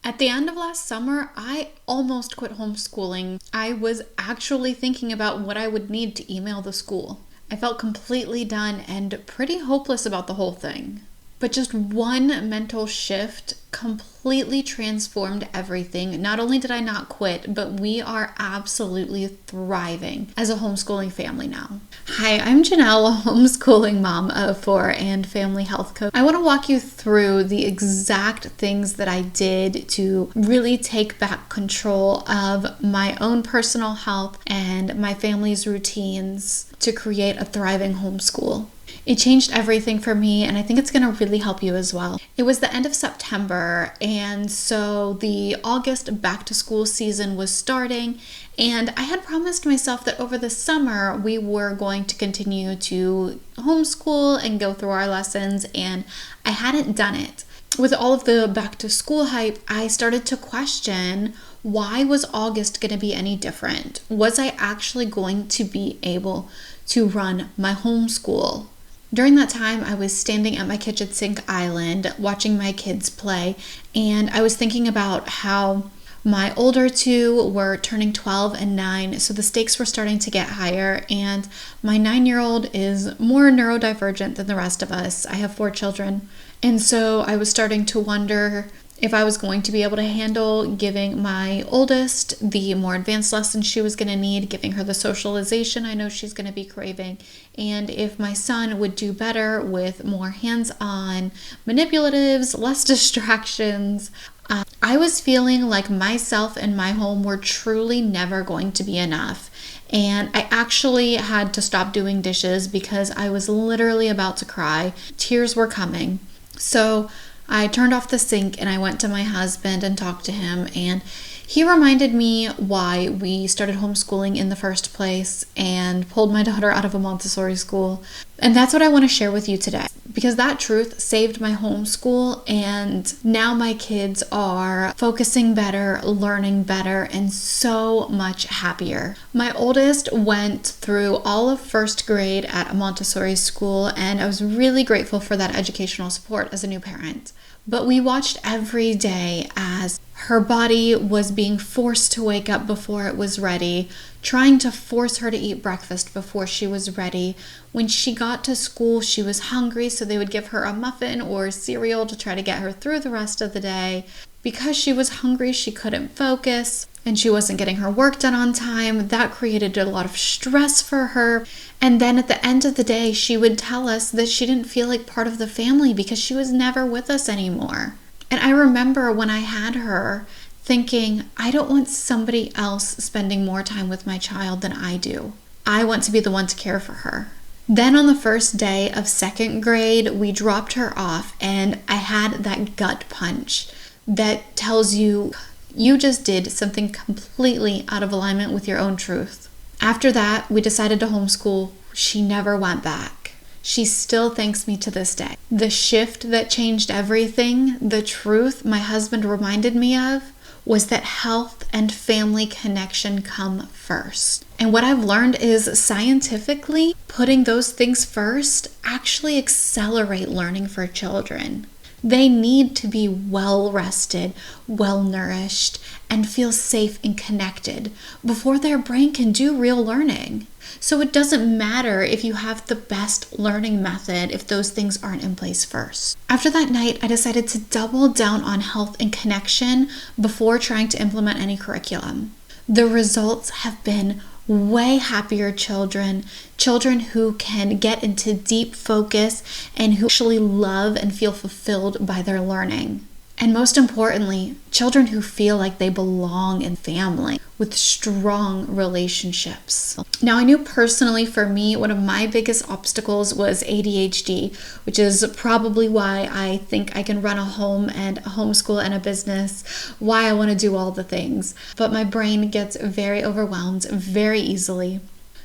At the end of last summer, I almost quit homeschooling. I was actually thinking about what I would need to email the school. I felt completely done and pretty hopeless about the whole thing. But just one mental shift completely transformed everything. Not only did I not quit, but we are absolutely thriving as a homeschooling family now. Hi, I'm Janelle, a homeschooling mom of 4 and family health coach. I want to walk you through the exact things that I did to really take back control of my own personal health and my family's routines to create a thriving homeschool. It changed everything for me, and I think it's going to really help you as well. It was the end of September, and so the August back to school season was starting, and I had promised myself that over the summer we were going to continue to homeschool and go through our lessons, and I hadn't done it. With all of the back to school hype, I started to question, why was August going to be any different? Was I actually going to be able to run my homeschool? During that time, I was standing at my kitchen sink island watching my kids play, and I was thinking about how my older two were turning 12 and 9, so the stakes were starting to get higher, and my 9-year-old is more neurodivergent than the rest of us. I have 4 children, and so I was starting to wonder if I was going to be able to handle giving my oldest the more advanced lessons she was going to need, giving her the socialization I know she's going to be craving, and if my son would do better with more hands-on manipulatives, less distractions. I was feeling like myself and my home were truly never going to be enough. And I actually had to stop doing dishes because I was literally about to cry. Tears were coming. So I turned off the sink and I went to my husband and talked to him, and he reminded me why we started homeschooling in the first place and pulled my daughter out of a Montessori school. And that's what I want to share with you today, because that truth saved my homeschool, and now my kids are focusing better, learning better, and so much happier. My oldest went through all of first grade at a Montessori school, and I was really grateful for that educational support as a new parent. But we watched every day as her body was being forced to wake up before it was ready, trying to force her to eat breakfast before she was ready. When she got to school, she was hungry, so they would give her a muffin or cereal to try to get her through the rest of the day. Because she was hungry, she couldn't focus, and she wasn't getting her work done on time. That created a lot of stress for her. And then at the end of the day, she would tell us that she didn't feel like part of the family because she was never with us anymore. And I remember when I had her thinking, I don't want somebody else spending more time with my child than I do. I want to be the one to care for her. Then on the first day of second grade, we dropped her off, and I had that gut punch that tells you, you just did something completely out of alignment with your own truth. After that, we decided to homeschool. She never went back. She still thanks me to this day. The shift that changed everything, the truth my husband reminded me of, was that health and family connection come first. And what I've learned is scientifically, putting those things first actually accelerate learning for children. They need to be well rested, well nourished, and feel safe and connected before their brain can do real learning. So it doesn't matter if you have the best learning method if those things aren't in place first. After that night, I decided to double down on health and connection before trying to implement any curriculum. The results have been way happier children who can get into deep focus and who actually love and feel fulfilled by their learning. And most importantly, children who feel like they belong in family with strong relationships. Now, I knew personally for me, one of my biggest obstacles was ADHD, which is probably why I think I can run a home and a homeschool and a business, why I want to do all the things. But my brain gets very overwhelmed very easily.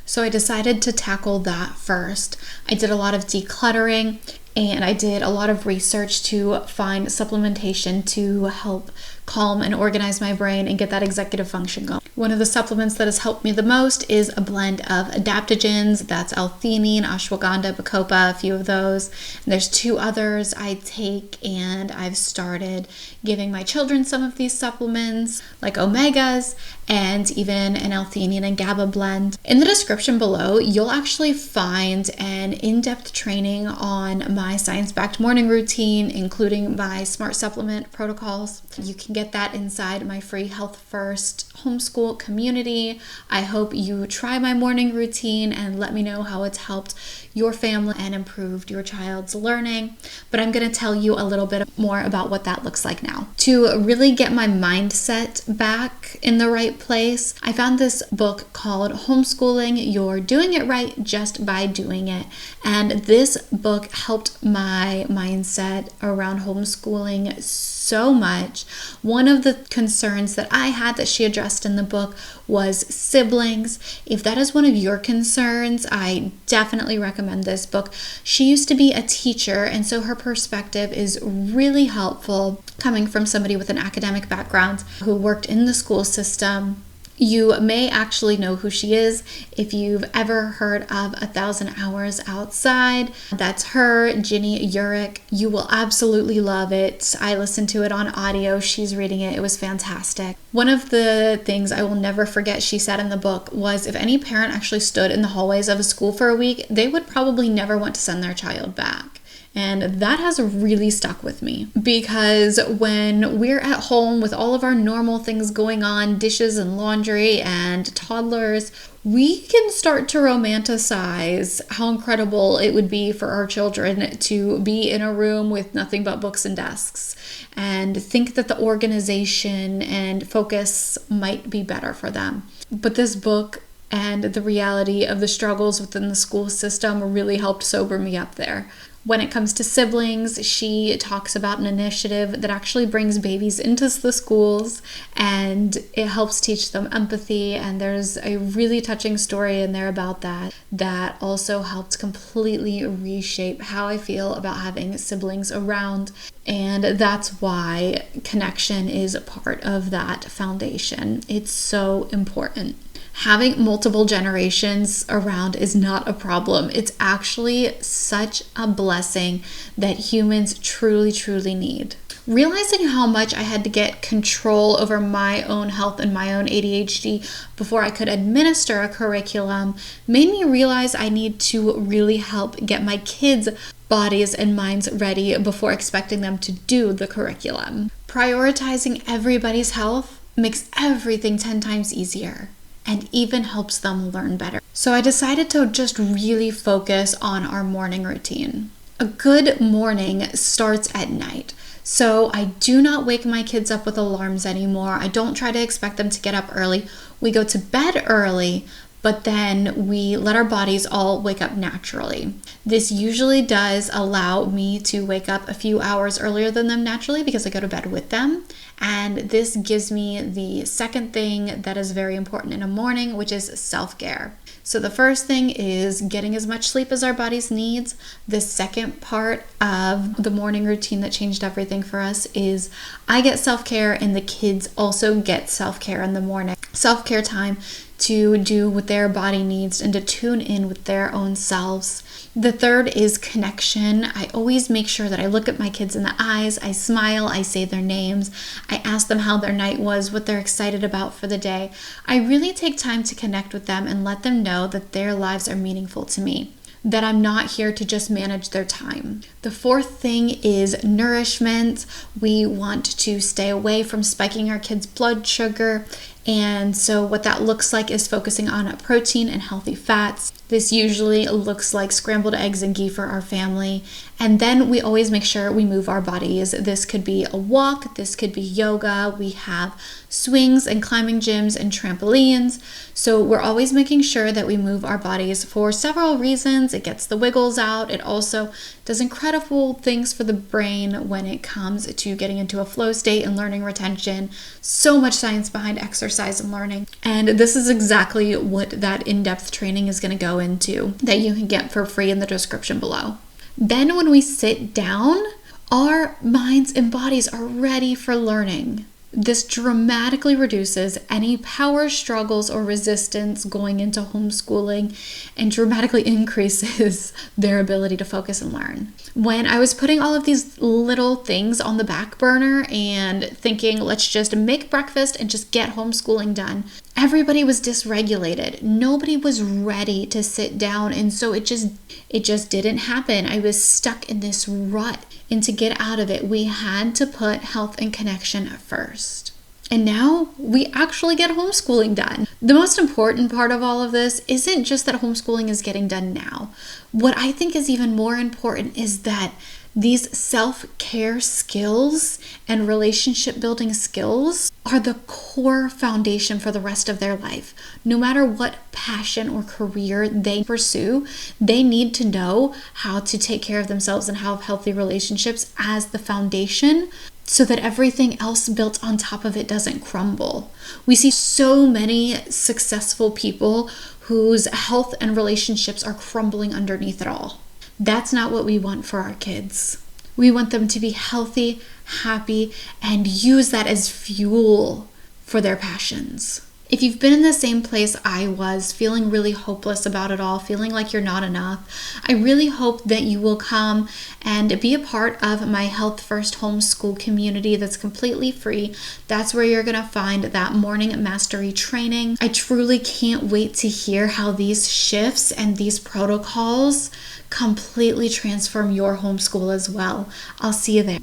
So I decided to tackle that first. I did a lot of decluttering, and I did a lot of research to find supplementation to help calm and organize my brain and get that executive function going. One of the supplements that has helped me the most is a blend of adaptogens. That's L-theanine, ashwagandha, bacopa, a few of those. And there's 2 others I take, and I've started giving my children some of these supplements, like omegas, and even an L-theanine and GABA blend. In the description below, you'll actually find an in-depth training on my science-backed morning routine, including my smart supplement protocols. You can get that inside my free Health First homeschool community. I hope you try my morning routine and let me know how it's helped your family and improved your child's learning. But I'm going to tell you a little bit more about what that looks like now. To really get my mindset back in the right place, I found this book called Homeschooling. You're Doing It Right Just by Doing It. And this book helped my mindset around homeschooling so much. One of the concerns that I had that she addressed in the book was siblings. If that is one of your concerns, I definitely recommend this book. She used to be a teacher, and so her perspective is really helpful coming from somebody with an academic background who worked in the school system. You may actually know who she is if you've ever heard of 1,000 Hours Outside. That's her, Ginny Urick. You will absolutely love it. I listened to it on audio. She's reading it. It was fantastic. One of the things I will never forget she said in the book was if any parent actually stood in the hallways of a school for a week, they would probably never want to send their child back. And that has really stuck with me, because when we're at home with all of our normal things going on, dishes and laundry and toddlers, we can start to romanticize how incredible it would be for our children to be in a room with nothing but books and desks, and think that the organization and focus might be better for them. But this book and the reality of the struggles within the school system really helped sober me up there. When it comes to siblings, she talks about an initiative that actually brings babies into the schools, and it helps teach them empathy. And there's a really touching story in there about that also helped completely reshape how I feel about having siblings around. And that's why connection is a part of that foundation. It's so important. Having multiple generations around is not a problem. It's actually such a blessing that humans truly, truly need. Realizing how much I had to get control over my own health and my own ADHD before I could administer a curriculum made me realize I need to really help get my kids' bodies and minds ready before expecting them to do the curriculum. Prioritizing everybody's health makes everything 10 times easier, and even helps them learn better. So I decided to just really focus on our morning routine. A good morning starts at night. So I do not wake my kids up with alarms anymore. I don't try to expect them to get up early. We go to bed early, but then we let our bodies all wake up naturally. This usually does allow me to wake up a few hours earlier than them naturally because I go to bed with them. And this gives me the second thing that is very important in a morning, which is self-care. So the first thing is getting as much sleep as our bodies needs. The second part of the morning routine that changed everything for us is I get self-care and the kids also get self-care in the morning. Self-care time to do what their body needs and to tune in with their own selves. The third is connection. I always make sure that I look at my kids in the eyes, I smile, I say their names, I ask them how their night was, what they're excited about for the day. I really take time to connect with them and let them know that their lives are meaningful to me, that I'm not here to just manage their time. The fourth thing is nourishment. We want to stay away from spiking our kids' blood sugar. And so what that looks like is focusing on protein and healthy fats. This usually looks like scrambled eggs and ghee for our family. And then we always make sure we move our bodies. This could be a walk, this could be yoga. We have swings and climbing gyms and trampolines. So we're always making sure that we move our bodies for several reasons. It gets the wiggles out. It also does incredible things for the brain when it comes to getting into a flow state and learning retention. So much science behind exercise and learning. And this is exactly what that in-depth training is going to go into that you can get for free in the description below. Then when we sit down, our minds and bodies are ready for learning. This dramatically reduces any power struggles or resistance going into homeschooling and dramatically increases their ability to focus and learn. When I was putting all of these little things on the back burner and thinking, let's just make breakfast and just get homeschooling done, everybody was dysregulated. Nobody was ready to sit down, and so it just didn't happen. I was stuck in this rut, and to get out of it, we had to put health and connection first. And now we actually get homeschooling done. The most important part of all of this isn't just that homeschooling is getting done now. What I think is even more important is that these self-care skills and relationship building skills are the core foundation for the rest of their life. No matter what passion or career they pursue, they need to know how to take care of themselves and have healthy relationships as the foundation, so that everything else built on top of it doesn't crumble. We see so many successful people whose health and relationships are crumbling underneath it all. That's not what we want for our kids. We want them to be healthy, happy, and use that as fuel for their passions. If you've been in the same place I was, feeling really hopeless about it all, feeling like you're not enough, I really hope that you will come and be a part of my Health First Homeschool community that's completely free. That's where you're going to find that morning mastery training. I truly can't wait to hear how these shifts and these protocols completely transform your homeschool as well. I'll see you there.